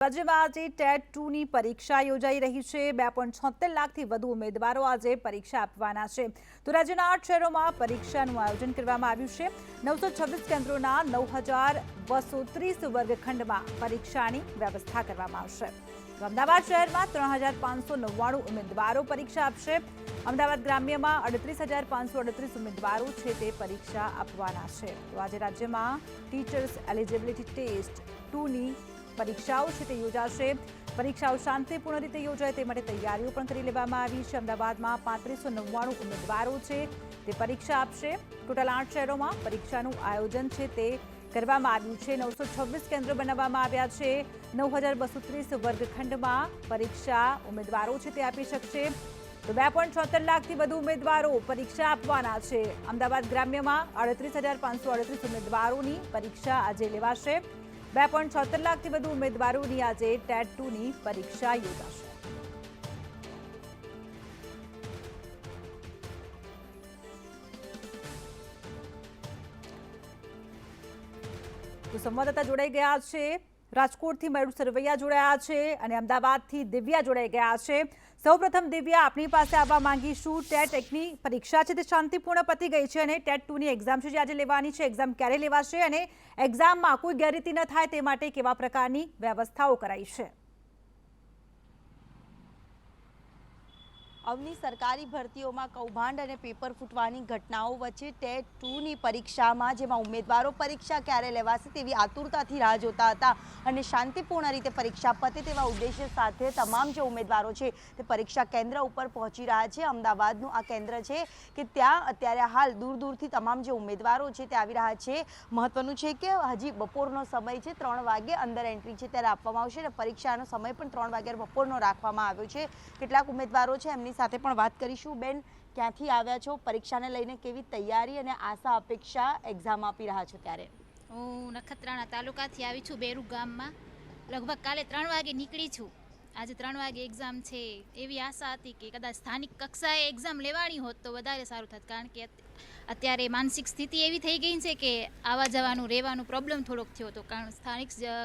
રાજ્યમાં આજે ટેટ 2ની પરીક્ષા યોજાઈ રહી છે। 2.76 લાખથી વધુ ઉમેદવારો આજે પરીક્ષા આપવાના છે। તો રાજ્યના 8 શહેરોમાં પરીક્ષાનું આયોજન કરવામાં આવ્યું છે। 926 કેન્દ્રોના 9230 વર્ગખંડમાં પરીક્ષાની વ્યવસ્થા કરવામાં આવશે। અમદાવાદ શહેરમાં 3599 ઉમેદવારો પરીક્ષા આપશે। અમદાવાદ ગ્રામ્યમાં 38538 ઉમેદવારો છે તે પરીક્ષા આપવાના છે। તો આજે રાજ્યમાં ટીચર્સ એલિજિબિલિટી ટેસ્ટ 2ની પરીક્ષાઓ છે તે યોજાશે। પરીક્ષાઓ શાંતિપૂર્ણ રીતે યોજાય તે માટે તૈયારીઓ પણ કરી લેવામાં આવી છે। અમદાવાદમાં 3599 ઉમેદવારો છે તે પરીક્ષા આપશે। ટોટલ 8 શહેરોમાં પરીક્ષાનું આયોજન છે તે કરવામાં આવ્યું છે। 926 કેન્દ્રો બનાવવામાં આવ્યા છે। 9230 વર્ગખંડમાં પરીક્ષા ઉમેદવારો છે તે આપી શકશે। તો 2.76 લાખથી વધુ ઉમેદવારો પરીક્ષા આપવાના છે। અમદાવાદ ગ્રામ્યમાં 38538 ઉમેદવારોની પરીક્ષા આજે લેવાશે। 2.76 લાખથી વધુ ઉમેદવારોની આજે ટેટ 2ની પરીક્ષા યોજાશે। તો સંવાદદાતા જોડાઈ ગયા છે। રાજકોટથી મયુર સરવૈયા જોડાયા છે અને અમદાવાદથી દિવ્યા જોડાઈ ગયા છે। સૌપ્રથમ દિવ્યા, આપની પાસે આવવા માંગીશું। ટેટ 1ની પરીક્ષા છે તે શાંતિપૂર્ણ પતી ગઈ છે અને ટેટ 2ની એક્ઝામ છે જે આજે લેવાની છે, એક્ઝામ ક્યારે લેવાશે અને એક્ઝામમાં કોઈ ગેરરીતિ ન થાય તે માટે કેવા પ્રકારની વ્યવસ્થાઓ કરાઈ છે? અવની સરકારી ભરતીઓમાં કૌભાંડ અને પેપર ફૂટવાની ઘટનાઓ વચ્ચે ટેટ 2ની પરીક્ષામાં જેમાં ઉમેદવારો પરીક્ષા ક્યારે લેવાશે તેવી આતુરતાથી રાહ જોતા હતા અને શાંતિપૂર્ણ રીતે પરીક્ષા પતે તેવા ઉદ્દેશ્ય સાથે તમામ જે ઉમેદવારો છે તે પરીક્ષા કેન્દ્ર ઉપર પહોંચી રહ્યા છે। અમદાવાદનું આ કેન્દ્ર છે કે ત્યાં અત્યારે હાલ દૂર દૂરથી તમામ જે ઉમેદવારો છે તે આવી રહ્યા છે। મહત્વનું છે કે હજી બપોરનો સમય છે, 3 વાગે અંદર એન્ટ્રી છે ત્યારે આપવામાં આવશે અને પરીક્ષાનો સમય પણ 3 વાગ્યા બપોરનો રાખવામાં આવ્યો છે। કેટલાક ઉમેદવારો છે એમની સાથે પણ વાત કરીશું। બેન, ક્યાંથી આવ્યા છો, પરીક્ષાને લઈને કેવી તૈયારી અને આશા અપેક્ષા એક્ઝામ આપી રહ્યા છો ત્યારે? હું નખત્રાણા તાલુકાથી આવી છું, બેરુ ગામમાં। લગભગ કાલે 3 વાગે નીકળી છું। આજે 3 વાગે એક્ઝામ છે। એવી આશા હતી કે કદાચ સ્થાનિક કક્ષાએ એક્ઝામ લેવાની હોત તો વધારે સારું થાત, કારણ કે અત્યારે માનસિક સ્થિતિ એવી થઈ ગઈ છે કે આવવા જવાનું રહેવાનું પ્રોબ્લેમ થોડોક થયો હતો, કારણ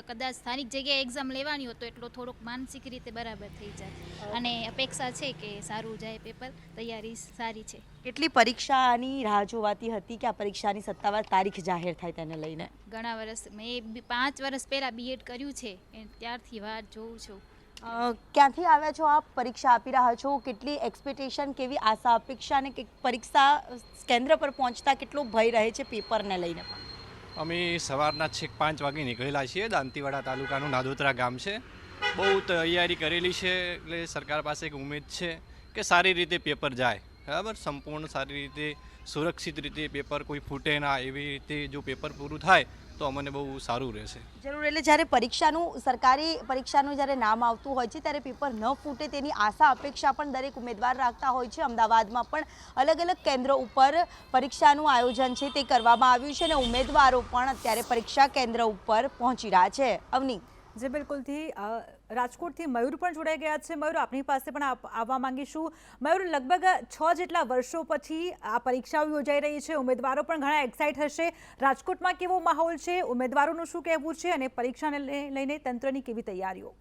કદાચ સ્થાનિક જગ્યાએ એક્ઝામ લેવાની હોત તો એટલો થોડોક માનસિક રીતે બરાબર થઈ જાય અને અપેક્ષા છે કે સારું જાય પેપર, તૈયારી સારી છે। કેટલી પરીક્ષાની રાહ જોવાતી હતી કે આ પરીક્ષાની સત્તાવાર તારીખ જાહેર થાય તેને લઈને? ઘણા વર્ષ, મેં 5 વર્ષ પહેલાં બીએડ કર્યું છે ત્યારથી વાટ જોઉં છું। ક્યાંથી આવ્યા છો આપ, પરીક્ષા આપી રહ્યા છો, કેટલી એક્સપેક્ટેશન, કેવી આશા અપેક્ષા અને પરીક્ષા કેન્દ્ર પર પહોંચતા કેટલો ભય રહે છે પેપરને લઈને પણ? અમે સવારના છેક 5 વાગે નીકળેલા છીએ। દાંતીવાડા તાલુકાનું નાદોત્રા ગામ છે। બહુ તૈયારી કરેલી છે, એટલે સરકાર પાસે એક ઉમેદ છે કે સારી રીતે પેપર જાય, બરાબર, સંપૂર્ણ સારી રીતે સુરક્ષિત રીતે પેપર કોઈ ફૂટે ના, એવી રીતે જો પેપર પૂરું થાય તો અમને બહુ સારું રહેશે। જરૂર, એટલે જ્યારે પરીક્ષાનું, સરકારી પરીક્ષાનું જ્યારે નામ આવતું હોય છે ત્યારે પેપર ન ફૂટે તેની આશા અપેક્ષા પણ દરેક ઉમેદવાર રાખતા હોય છે। અમદાવાદમાં પણ અલગ અલગ કેન્દ્રો ઉપર પરીક્ષાનું આયોજન છે તે કરવામાં આવ્યું છે અને ઉમેદવારો પણ અત્યારે પરીક્ષા કેન્દ્ર ઉપર પહોંચી રહ્યા છે। અવની જે બિલકુલથી રાજકોટથી મયુર પણ જોડાઈ ગયા છે। મયુર, આપની પાસે પણ આવવા માંગીશું। મયુર, લગભગ 6 જેટલા વર્ષો પછી આ પરીક્ષાઓ યોજાઈ રહી છે, ઉમેદવારો પણ ઘણા એક્સાઇટ હશે। રાજકોટમાં કેવો માહોલ છે, ઉમેદવારોનું શું કહેવું છે અને પરીક્ષાને લઈને તંત્રની કેવી તૈયારીઓ?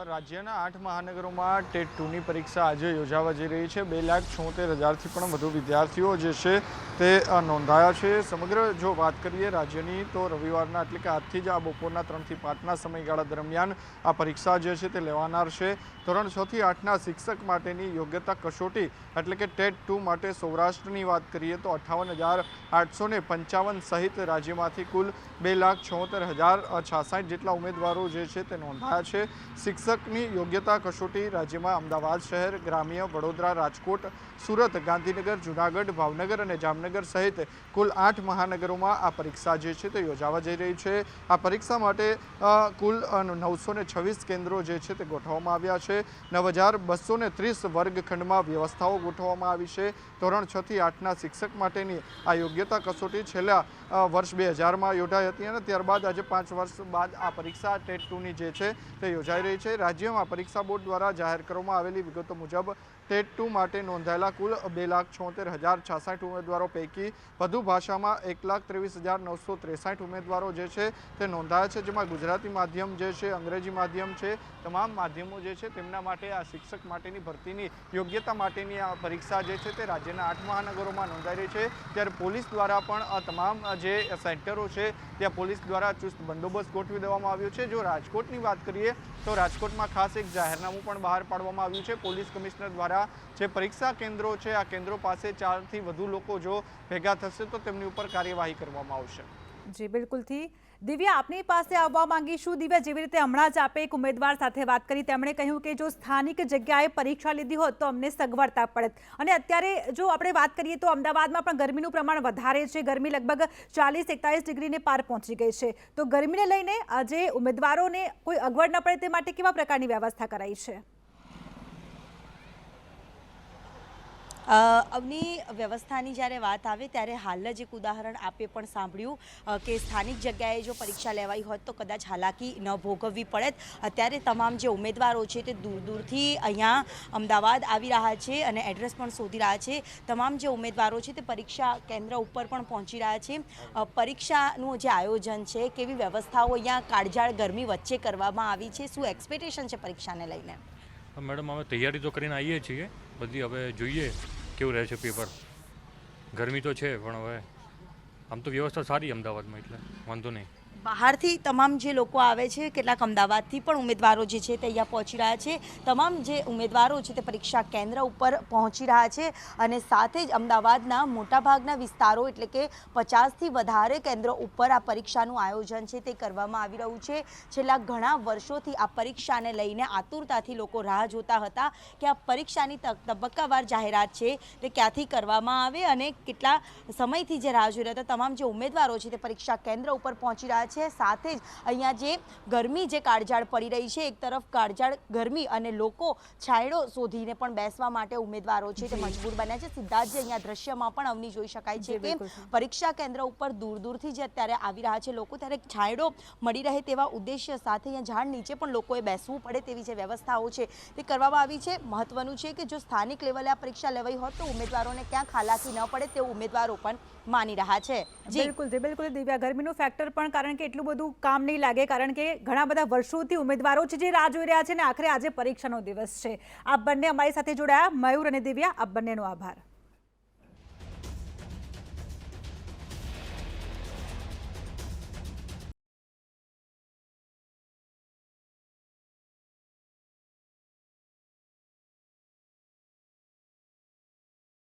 રાજ્યના 8 મહાનગરોમાં ટેટ 2ની પરીક્ષા આજે યોજાવા જઈ રહી છે। 2,76,000થી પણ વધુ વિદ્યાર્થીઓ જે છે તે નોંધાયા છે। સમગ્ર જો વાત કરીએ રાજ્યની તો રવિવારના, એટલે કે આજથી જ આ બપોરના 3 થી 5ના સમયગાળા દરમિયાન આ પરીક્ષા જે છે તે લેવાનાર છે। ધોરણ 6 થી 8ના શિક્ષક માટેની યોગ્યતા કસોટી એટલે કે ટેટ 2 માટે સૌરાષ્ટ્રની વાત કરીએ તો 58,855 સહિત રાજ્યમાંથી કુલ 2,76,066 જેટલા ઉમેદવારો જે છે તે નોંધાયા છે। શિક્ષકની યોગ્યતા કસોટી રાજ્યમાં અમદાવાદ શહેર, ગ્રામ્ય, વડોદરા, રાજકોટ, સુરત, ગાંધીનગર, જૂનાગઢ, ભાવનગર અને જામનગર સહિત કુલ 8 મહાનગરોમાં આ પરીક્ષા જે છે તે યોજાવા જઈ રહી છે। આ પરીક્ષા માટે કુલ 926 કેન્દ્રો જે છે તે ગોઠવવામાં આવ્યા છે। 9,230 વર્ગખંડમાં વ્યવસ્થાઓ ગોઠવવામાં આવી છે। ધોરણ 6 થી 8ના શિક્ષક માટેની આ યોગ્યતા કસોટી છેલ્લા વર્ષ 2000માં યોજાઈ હતી અને ત્યારબાદ આજે 5 વર્ષ બાદ આ પરીક્ષા ટેટ 2ની જે છે તે યોજાઈ રહી છે। રાજ્યમાં પરીક્ષા બોર્ડ દ્વારા જાહેર કરવામાં આવેલી વિગતો મુજબ ટેટ 2 માટે નોંધાયેલા કુલ 2,76,066 ઉમેદવારો પૈકી વધુ ભાષામાં 1,23,963 ઉમેદવારો જે છે તે નોંધાયા છે, જેમાં ગુજરાતી માધ્યમ જે છે, અંગ્રેજી માધ્યમ છે, તમામ માધ્યમો જે છે તેમના માટે આ શિક્ષક માટેની ભરતીની યોગ્યતા માટેની આ પરીક્ષા જે છે તે રાજ્યના 8 મહાનગરોમાં નોંધાઈ રહી છે। ત્યારે પોલીસ દ્વારા પણ આ તમામ જે સેન્ટરો છે ત્યાં પોલીસ દ્વારા ચુસ્ત બંદોબસ્ત ગોઠવી દેવામાં આવ્યો છે। જો રાજકોટની વાત કરીએ તો રાજકોટમાં ખાસ એક જાહેરનામું પણ બહાર પાડવામાં આવ્યું છે। પોલીસ કમિશનર દ્વારા જે પરીક્ષા કેન્દ્રો છે આ કેન્દ્રો પાસે 4 થી વધુ લોકો જો ભેગા થશે તો તેમની ઉપર કાર્યવાહી કરવામાં આવશે। જી બિલકુલથી દિવ્યા, આપની પાસે આવવા માંગીશું। દિવ્યા, જેવી રીતે હમણાં જ આપે એક ઉમેદવાર સાથે વાત કરી, તેમણે કહ્યું કે જો સ્થાનિક જગ્યાએ પરીક્ષા લીધી હોત તો અમને સગવડતા પડત, અને અત્યારે જો આપણે વાત કરીએ તો અમદાવાદમાં પણ ગરમીનું પ્રમાણ વધારે છે, ગરમી લગભગ 40-41 ડિગ્રીને પાર પહોંચી ગઈ છે, તો ગરમીને લઈને આજે ઉમેદવારોને કોઈ અગવડ ન પડે તે માટે કેવા પ્રકારની વ્યવસ્થા કરાઈ છે? અવની વ્યવસ્થાની જ્યારે વાત આવે ત્યારે હાલ જ એક ઉદાહરણ આપે પણ સાંભળ્યું કે સ્થાનિક જગ્યાએ જો પરીક્ષા લેવાઈ હોત તો કદાચ હાલાકી ન ભોગવવી પડત। અત્યારે તમામ જે ઉમેદવારો છે તે દૂર દૂરથી અહીંયા અમદાવાદ આવી રહ્યા છે અને એડ્રેસ પણ શોધી રહ્યા છે। તમામ જે ઉમેદવારો છે તે પરીક્ષા કેન્દ્ર ઉપર પણ પહોંચી રહ્યા છે। પરીક્ષાનું જે આયોજન છે, કેવી વ્યવસ્થાઓ અહીંયા કાળઝાળ ગરમી વચ્ચે કરવામાં આવી છે, શું એક્સપેક્ટેશન છે પરીક્ષાને લઈને? મેડમ, અમે તૈયારી તો કરીને આવીએ છીએ બધી, હવે જોઈએ કેવું રહે છે પેપર। ગરમી તો છે પણ હવે આમ તો વ્યવસ્થા સારી અમદાવાદમાં, એટલે વાંધો નહીં। બહારથી તમામ જે લોકો આવે છે, કેટલાક અમદાવાદથી પણ ઉમેદવારો જે છે તે અહીંયા પહોંચી રહ્યા છે। તમામ જે ઉમેદવારો છે તે પરીક્ષા કેન્દ્ર ઉપર પહોંચી રહ્યા છે અને સાથે જ અમદાવાદના મોટાભાગના વિસ્તારો એટલે કે 50થી વધારે કેન્દ્રો ઉપર આ પરીક્ષાનું આયોજન છે તે કરવામાં આવી રહ્યું છે। છેલ્લા ઘણા વર્ષોથી આ પરીક્ષાને લઈને આતુરતાથી લોકો રાહ જોતા હતા કે આ પરીક્ષાની તબક્કાવાર જાહેરાત છે તે ક્યાંથી કરવામાં આવે અને કેટલા સમયથી જે રાહ જોઈ રહ્યા હતા તમામ જે ઉમેદવારો છે તે પરીક્ષા કેન્દ્ર ઉપર પહોંચી રહ્યા છે। સાથે જ અહીંયા જે ગરમી જે કાળઝાળ પડી રહી છે, એક તરફ કાળઝાળ ગરમી અને લોકો છાંયડો શોધીને પણ બેસવા માટે ઉમેદવારો છે તે મજબૂર બન્યા છે। સીધા જ અહીંયા દ્રશ્યમાં પણ અવની જોઈ શકાય છે કે પરીક્ષા કેન્દ્ર ઉપર દૂર દૂરથી જે અત્યારે આવી રહ્યા છે લોકો, ત્યારે છાંયડો મળી રહે તેવા ઉદ્દેશ્ય સાથે અહીંયા ઝાડ નીચે પણ લોકોએ બેસવું પડે તેવી જે વ્યવસ્થાઓ છે તે કરવામાં આવી છે। મહત્વનું છે કે જો સ્થાનિક લેવલે આ પરીક્ષા લેવાઈ હોત તો ઉમેદવારોને ક્યાંક હાલાકી ન પડે તેવું ઉમેદવારો પણ માની રહ્યા છે। બિલકુલ દિવ્યા, ગરમીનું ફેક્ટર પણ કારણ કે એટલું બધું કામ નહીં લાગે, કારણ કે ઘણા બધા વર્ષોથી ઉમેદવારો છે જે રાહ જોઈ રહ્યા છે અને આખરે આજે પરીક્ષાનો દિવસ છે। આપ બંને અમારી સાથે જોડાયા, મયુર અને દિવ્યા, આપ બંનેનો આભાર।